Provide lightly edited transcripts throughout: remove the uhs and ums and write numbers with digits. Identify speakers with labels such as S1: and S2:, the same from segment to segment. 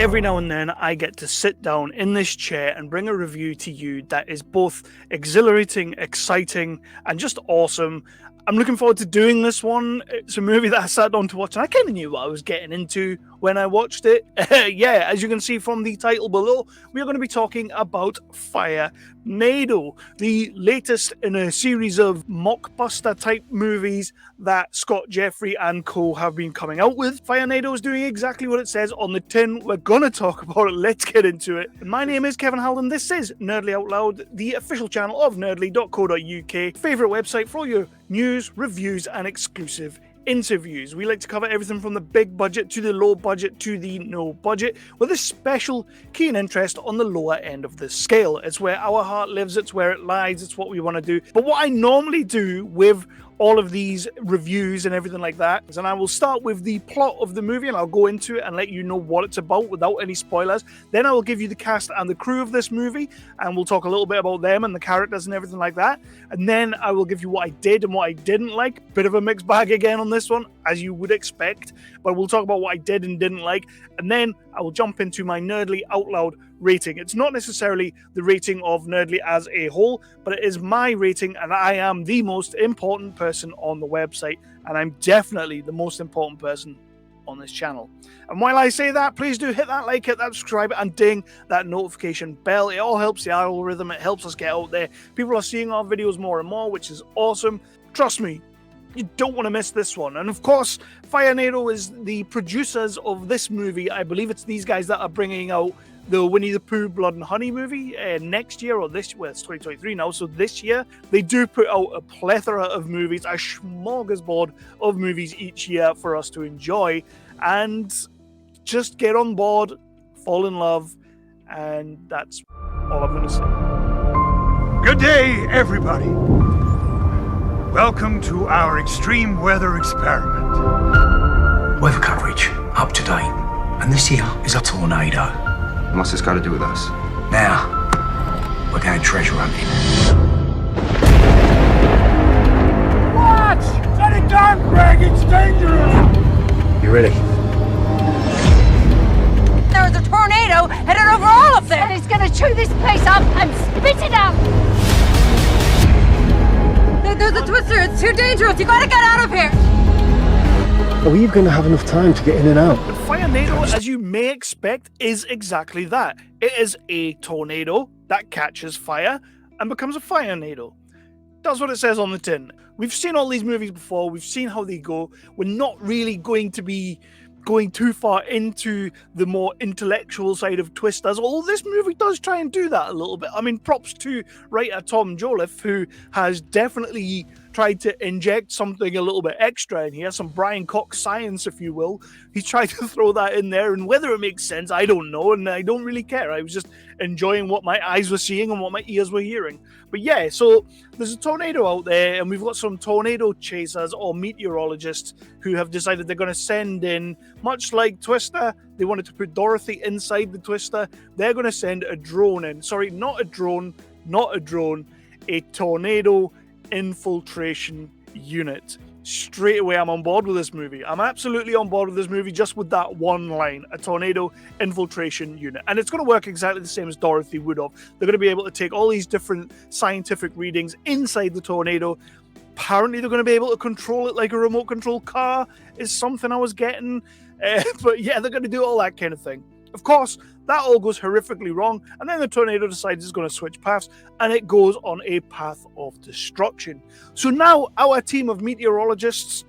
S1: Every now and then I get to sit down in this chair and bring a review to you that is both exhilarating, exciting, and just awesome. I'm looking forward to doing this one. It's a movie that I sat down to watch, and I kind of knew what I was getting into when I watched it. Yeah, as you can see from the title below, we are going to be talking about FIRENADO, the latest in a series of mockbuster type movies that Scott Jeffrey and co have been coming out with. FIRENADO is doing exactly what it says on the tin. We're going to talk about it. Let's get into it. My name is Kevin Halden. This is Nerdly Out Loud, the official channel of nerdly.co.uk, favourite website for all your news, reviews, and exclusive interviews. We like to cover everything from the big budget to the low budget to the no budget, with a special keen interest on the lower end of the scale. It's where our heart lives, it's where it lies, it's what we want to do. But what I normally do with all of these reviews and everything like that, and I will start with the plot of the movie and I'll go into it and let you know what it's about without any spoilers. Then I will give you the cast and the crew of this movie, and we'll talk a little bit about them and the characters and everything like that. And then I will give you what I did and what I didn't like. Bit of a mixed bag again on this one, as you would expect, but we'll talk about what I did and didn't like. And then I will jump into my Nerdly Out Loud rating. It's not necessarily the rating of Nerdly as a whole, but it is my rating, and I am the most important person on the website, and I'm definitely the most important person on this channel. And while I say that, please do hit that like, hit that subscribe, and ding that notification bell. It all helps the algorithm. It helps us get out there. People are seeing our videos more and more, which is awesome. Trust me, you don't want to miss this one. And of course, FIRENADO is the producers of this movie. I believe it's these guys that are bringing out the Winnie the Pooh Blood and Honey movie next year, or this, well, it's 2023 now, so this year. They do put out a plethora of movies, a smorgasbord of movies each year for us to enjoy, and just get on board, fall in love, and that's all I'm going to say.
S2: Good day, everybody. Welcome to our extreme weather experiment.
S3: Weather coverage, up to date. And this here is a tornado.
S4: What's this got to do with us?
S3: Now, we're going treasure hunting.
S2: Watch! Let it dark, Greg! It's dangerous!
S3: You ready?
S5: There's a tornado headed over all of this! And it's gonna chew this place up and spit it out! There's a twister, it's too dangerous, you gotta get out of here!
S6: Are we even going to have enough time to get in and out?
S1: FIRENADO, as you may expect, is exactly that. It is a tornado that catches fire and becomes a FIRENADO. That's what it says on the tin. We've seen all these movies before, we've seen how they go. We're not really going to be going too far into the more intellectual side of twisters, although this movie does try and do that a little bit. I mean, props to writer Tom Jolliffe, who has definitely tried to inject something a little bit extra in here, some Brian Cox science, if you will. He's tried to throw that in there, and whether it makes sense, I don't know, and I don't really care. I was just enjoying what my eyes were seeing and what my ears were hearing. But yeah, so there's a tornado out there, and we've got some tornado chasers or meteorologists who have decided they're going to send in, much like Twister, they wanted to put Dorothy inside the Twister, they're going to send a drone in. Sorry, not a drone, a tornado infiltration unit. Straight away, I'm on board with this movie. I'm absolutely on board with this movie just with that one line, a tornado infiltration unit. And it's going to work exactly the same as Dorothy would have. They're going to be able to take all these different scientific readings inside the tornado. Apparently, they're going to be able to control it like a remote control car, is something I was getting. But yeah, they're going to do all that kind of thing. Of course, that all goes horrifically wrong, and then the tornado decides it's going to switch paths, and it goes on a path of destruction. So now our team of meteorologists,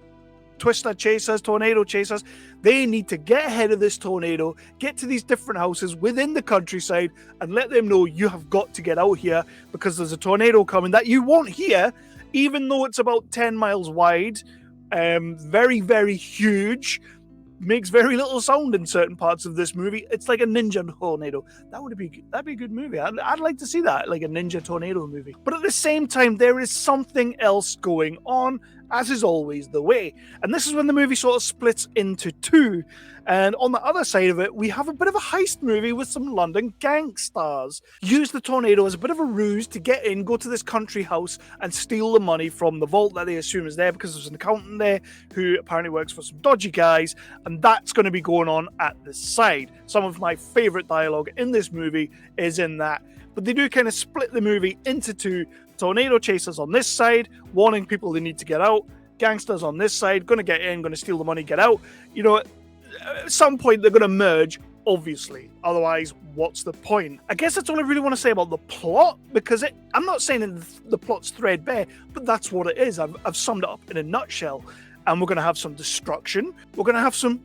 S1: twister chasers, tornado chasers, they need to get ahead of this tornado, get to these different houses within the countryside, and let them know you have got to get out here because there's a tornado coming that you won't hear, even though it's about 10 miles wide, very, very huge, makes very little sound in certain parts of this movie. It's like a ninja tornado. That'd be a good movie. I'd like to see that, like a ninja tornado movie. But at the same time, there is something else going on, as is always the way. And this is when the movie sort of splits into two. And on the other side of it, we have a bit of a heist movie with some London gangsters. Use the tornado as a bit of a ruse to get in, go to this country house and steal the money from the vault that they assume is there because there's an accountant there who apparently works for some dodgy guys, and that's going to be going on at the side. Some of my favourite dialogue in this movie is in that. But they do kind of split the movie into two. Tornado chasers on this side, warning people they need to get out. Gangsters on this side, going to get in, going to steal the money, get out. You know, at some point they're going to merge, obviously. Otherwise, what's the point? I guess that's all I really want to say about the plot, because I'm not saying the plot's threadbare, but that's what it is. I've summed it up in a nutshell. And we're going to have some destruction. We're going to have some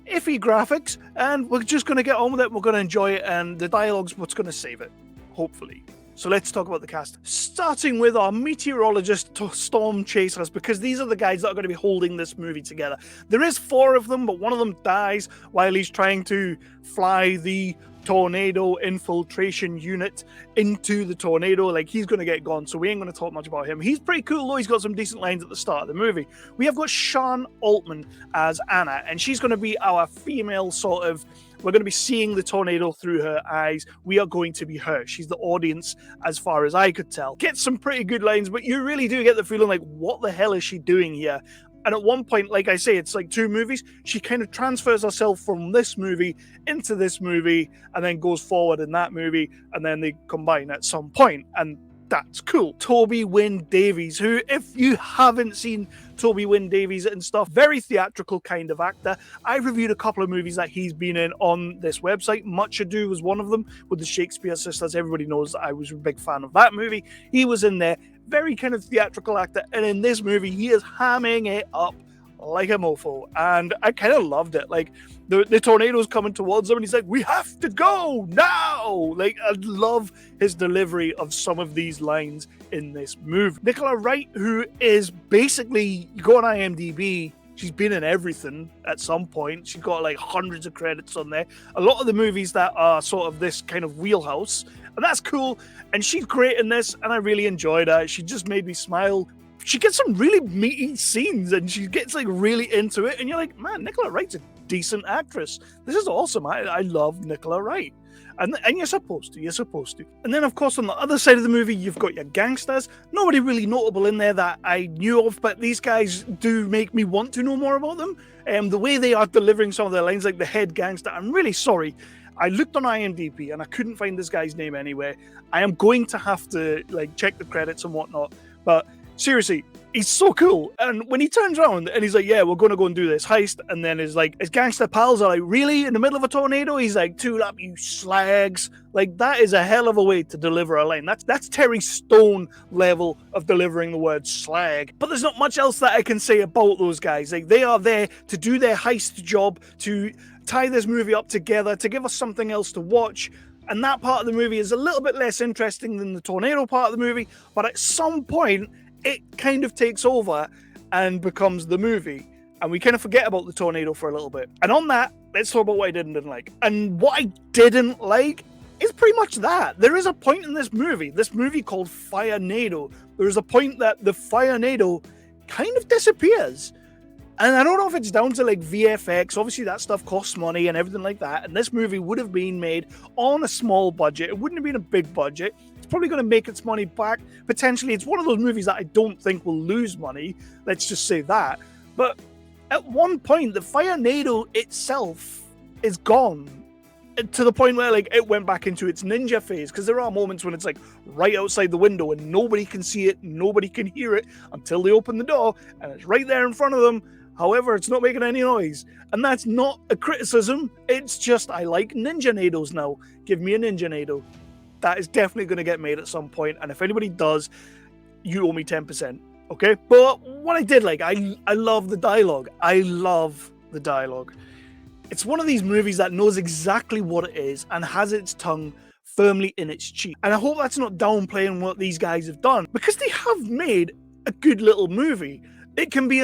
S1: iffy graphics, and we're just going to get on with it. We're going to enjoy it, and the dialogue's what's going to save it, hopefully. So let's talk about the cast. Starting with our meteorologist storm chasers, because these are the guys that are going to be holding this movie together. There is 4 of them, but one of them dies while he's trying to fly the tornado infiltration unit into the tornado. Like, he's going to get gone, so we ain't going to talk much about him. He's pretty cool, though. He's got some decent lines at the start of the movie. We have got Sian Altman as Anna, and she's going to be our female sort of... We're going to be seeing the tornado through her eyes. We are going to be her. She's the audience, as far as I could tell. Gets some pretty good lines, but you really do get the feeling like, what the hell is she doing here? And at one point, like I say, it's like 2 movies. She kind of transfers herself from this movie into this movie and then goes forward in that movie, and then they combine at some point. And that's cool. Toby Wynn Davies, who, if you haven't seen Toby Wynn Davies and stuff, very theatrical kind of actor. I reviewed a couple of movies that he's been in on this website. Much Ado was one of them with the Shakespeare sisters. Everybody knows that I was a big fan of that movie. He was in there. Very kind of theatrical actor. And in this movie, he is hamming it up like a mofo. And I kind of loved it. Like, the tornado's coming towards him and he's like, we have to go now. Like, I love his delivery of some of these lines in this movie. Nicola Wright, who is basically, you go on IMDb, she's been in everything at some point. She's got like hundreds of credits on there. A lot of the movies that are sort of this kind of wheelhouse, and that's cool. And she's great in this, and I really enjoyed her. She just made me smile. She gets some really meaty scenes, and she gets like really into it, and you're like, man, Nicola Wright's a decent actress. This is awesome. I love Nicola Wright. And you're supposed to. And then, of course, on the other side of the movie, you've got your gangsters. Nobody really notable in there that I knew of, but these guys do make me want to know more about them. The way they are delivering some of their lines, like the head gangster, I'm really sorry. I looked on IMDb and I couldn't find this guy's name anywhere. I am going to have to like check the credits and whatnot, but seriously, he's so cool. And when he turns around and he's like, yeah, we're going to go and do this heist. And then his gangster pals are like, really? In the middle of a tornado? He's like, tool up, you slags. Like, that is a hell of a way to deliver a line. That's Terry Stone level of delivering the word slag. But there's not much else that I can say about those guys. Like, they are there to do their heist job, to tie this movie up together, to give us something else to watch. And that part of the movie is a little bit less interesting than the tornado part of the movie. But at some point, it kind of takes over and becomes the movie. And we kind of forget about the tornado for a little bit. And on that, let's talk about what I did and didn't like. And what I didn't like is pretty much that. There is a point in this movie called FIRENADO. There is a point that the FIRENADO kind of disappears. And I don't know if it's down to like VFX. Obviously, that stuff costs money and everything like that. And this movie would have been made on a small budget. It wouldn't have been a big budget. It's probably going to make its money back. Potentially, it's one of those movies that I don't think will lose money. Let's just say that. But at one point, the FIRENADO itself is gone. To the point where like it went back into its ninja phase. Because there are moments when it's like right outside the window and nobody can see it, nobody can hear it until they open the door. And it's right there in front of them. However, it's not making any noise. And that's not a criticism. It's just, I like Ninja-Nados now. Give me a Ninja-Nado. That is definitely going to get made at some point. And if anybody does, you owe me 10%. Okay? But what I did like, I love the dialogue. I love the dialogue. It's one of these movies that knows exactly what it is and has its tongue firmly in its cheek. And I hope that's not downplaying what these guys have done. Because they have made a good little movie. It can be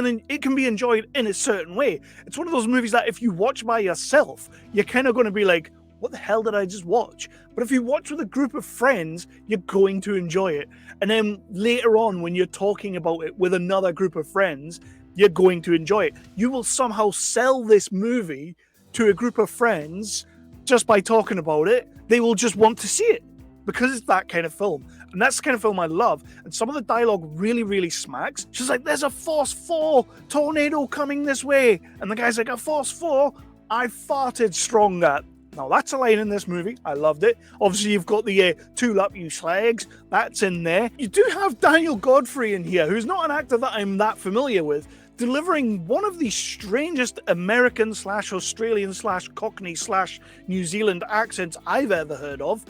S1: enjoyed in a certain way. It's one of those movies that if you watch by yourself, you're kind of going to be like, what the hell did I just watch? But if you watch with a group of friends, you're going to enjoy it. And then later on, when you're talking about it with another group of friends, you're going to enjoy it. You will somehow sell this movie to a group of friends just by talking about it. They will just want to see it because it's that kind of film. And that's the kind of film I love. And some of the dialogue really, really smacks. She's like, there's a Force 4 tornado coming this way. And the guy's like, a Force 4? I farted stronger. Now, that's a line in this movie. I loved it. Obviously, you've got the tool up, you slags. That's in there. You do have Daniel Godfrey in here, who's not an actor that I'm that familiar with, delivering one of the strangest American / Australian / Cockney / New Zealand accents I've ever heard of.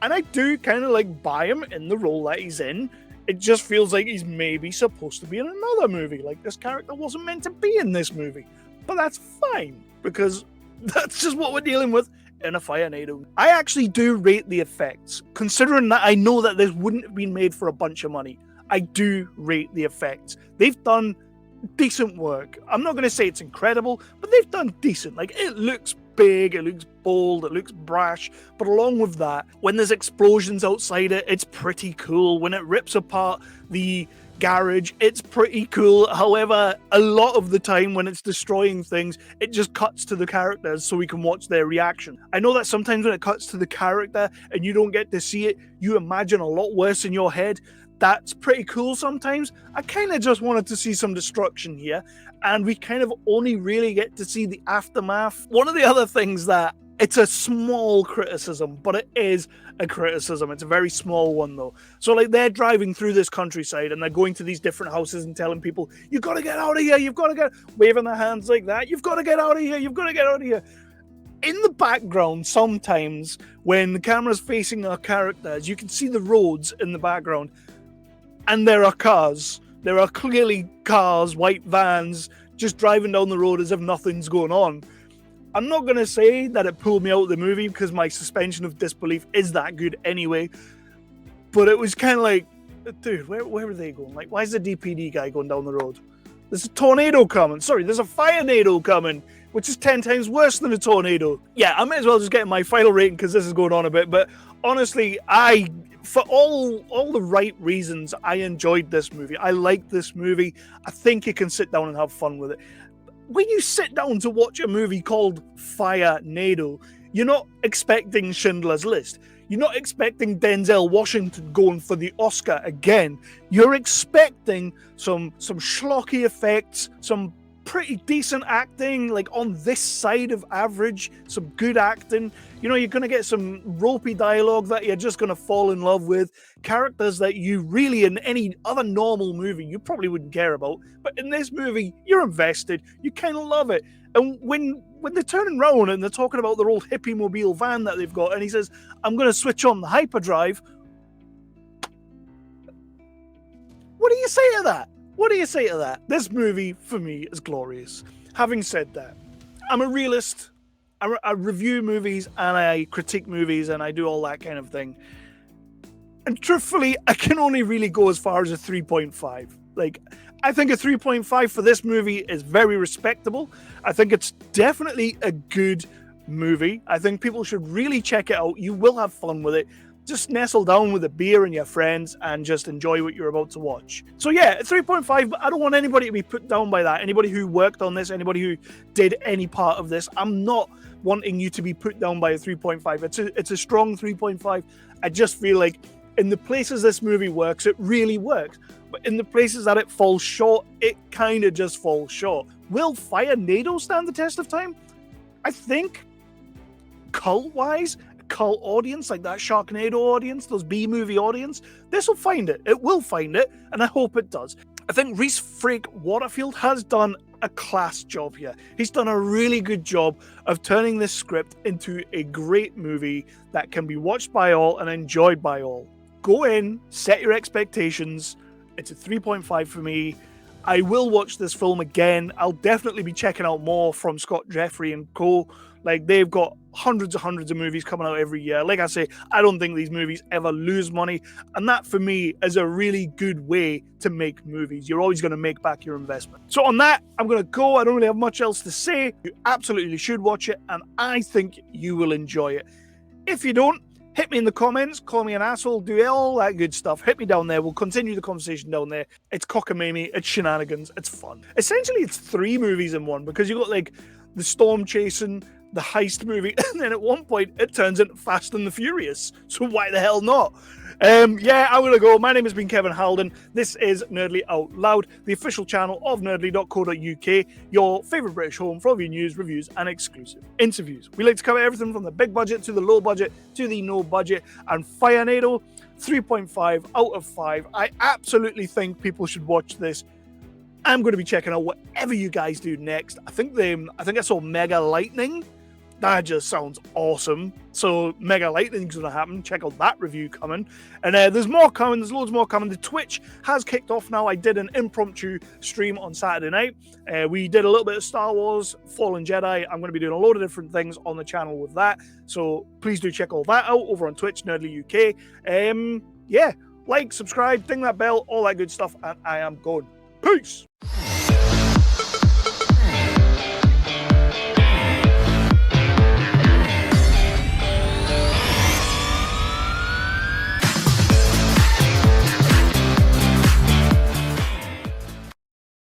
S1: And I do kind of like buy him in the role that he's in. It just feels like he's maybe supposed to be in another movie. Like, this character wasn't meant to be in this movie. But that's fine, because that's just what we're dealing with in a FIRENADO. I actually do rate the effects. Considering that I know that this wouldn't have been made for a bunch of money, I do rate the effects. They've done decent work. I'm not going to say it's incredible, but they've done decent. Like, it looks big, it looks bold, it looks brash, but along with that, when there's explosions outside it, it's pretty cool. When it rips apart the garage, it's pretty cool. However, a lot of the time when it's destroying things, it just cuts to the characters so we can watch their reaction. I know that sometimes when it cuts to the character and you don't get to see it, you imagine a lot worse in your head. That's pretty cool sometimes. I kind of just wanted to see some destruction here, and we kind of only really get to see the aftermath. One of the other things that, it's a small criticism, but it is a criticism. It's a very small one, though. So, like, they're driving through this countryside, and they're going to these different houses and telling people, you've got to get out of here, you've got to get... waving their hands like that, you've got to get out of here, you've got to get out of here. In the background, sometimes, when the camera's facing our characters, you can see the roads in the background, and there are cars. There are clearly cars, white vans, just driving down the road as if nothing's going on. I'm not going to say that it pulled me out of the movie because my suspension of disbelief is that good anyway. But it was kind of like, dude, where are they going? Like, why is the DPD guy going down the road? There's a tornado coming. Sorry, there's a FIRENADO coming, which is 10 times worse than a tornado. Yeah, I may as well just get my final rating because this is going on a bit. But honestly, for all the right reasons, I enjoyed this movie. I like this movie. I think you can sit down and have fun with it. When you sit down to watch a movie called FIRENADO, you're not expecting Schindler's List. You're not expecting Denzel Washington going for the Oscar again. You're expecting some schlocky effects, some pretty decent acting, like on this side of average, some good acting. You know, you're going to get some ropey dialogue that you're just going to fall in love with. Characters that you really, in any other normal movie, you probably wouldn't care about. But in this movie, you're invested. You kind of love it. And when they're turning around and they're talking about their old hippie mobile van that they've got, and he says, I'm going to switch on the hyperdrive. What do you say to that? What do you say to that? This movie, for me, is glorious. Having said that, I'm a realist. I review movies and I critique movies and I do all that kind of thing. And truthfully, I can only really go as far as a 3.5. Like, I think a 3.5 for this movie is very respectable. I think it's definitely a good movie. I think people should really check it out. You will have fun with it. Just nestle down with a beer and your friends and just enjoy what you're about to watch. So yeah, 3.5, but I don't want anybody to be put down by that. Anybody who worked on this, anybody who did any part of this, I'm not wanting you to be put down by a 3.5. It's a strong 3.5. I just feel like in the places this movie works, it really works. But in the places that it falls short, it kind of just falls short. Will FIRENADO stand the test of time? I think cult-wise, cult audience, like that Sharknado audience, those B-movie audience, this will find it. It will find it, and I hope it does. I think Rhys Frake-Waterfield has done a class job here. He's done a really good job of turning this script into a great movie that can be watched by all and enjoyed by all. Go in, set your expectations. It's a 3.5 for me. I will watch this film again. I'll definitely be checking out more from Scott Jeffrey and co. Like, they've got hundreds of movies coming out every year. Like I say, I don't think these movies ever lose money. And that, for me, is a really good way to make movies. You're always going to make back your investment. So on that, I'm going to go. I don't really have much else to say. You absolutely should watch it, and I think you will enjoy it. If you don't, hit me in the comments, call me an asshole, do all that good stuff. Hit me down there. We'll continue the conversation down there. It's cockamamie, it's shenanigans, it's fun. Essentially, it's 3 movies in one, because you've got, like, the storm chasing, the heist movie, and then at one point it turns into Fast and the Furious. So why the hell not? Yeah, I'm gonna go. My name has been Kevin Halden. This is Nerdly Out Loud, the official channel of nerdly.co.uk, your favourite British home for all your news, reviews, and exclusive interviews. We like to cover everything from the big budget to the low budget to the no budget, and FIRENADO, 3.5 out of 5. I absolutely think people should watch this. I'm going to be checking out whatever you guys do next. I think I saw Mega Lightning. That just sounds awesome. So Mega Lightning's going to happen. Check out that review coming. And there's more coming. There's loads more coming. The Twitch has kicked off now. I did an impromptu stream on Saturday night. We did a little bit of Star Wars, Fallen Jedi. I'm going to be doing a load of different things on the channel with that. So please do check all that out over on Twitch, Nerdly UK. Yeah, like, subscribe, ding that bell, all that good stuff. And I am going. Peace!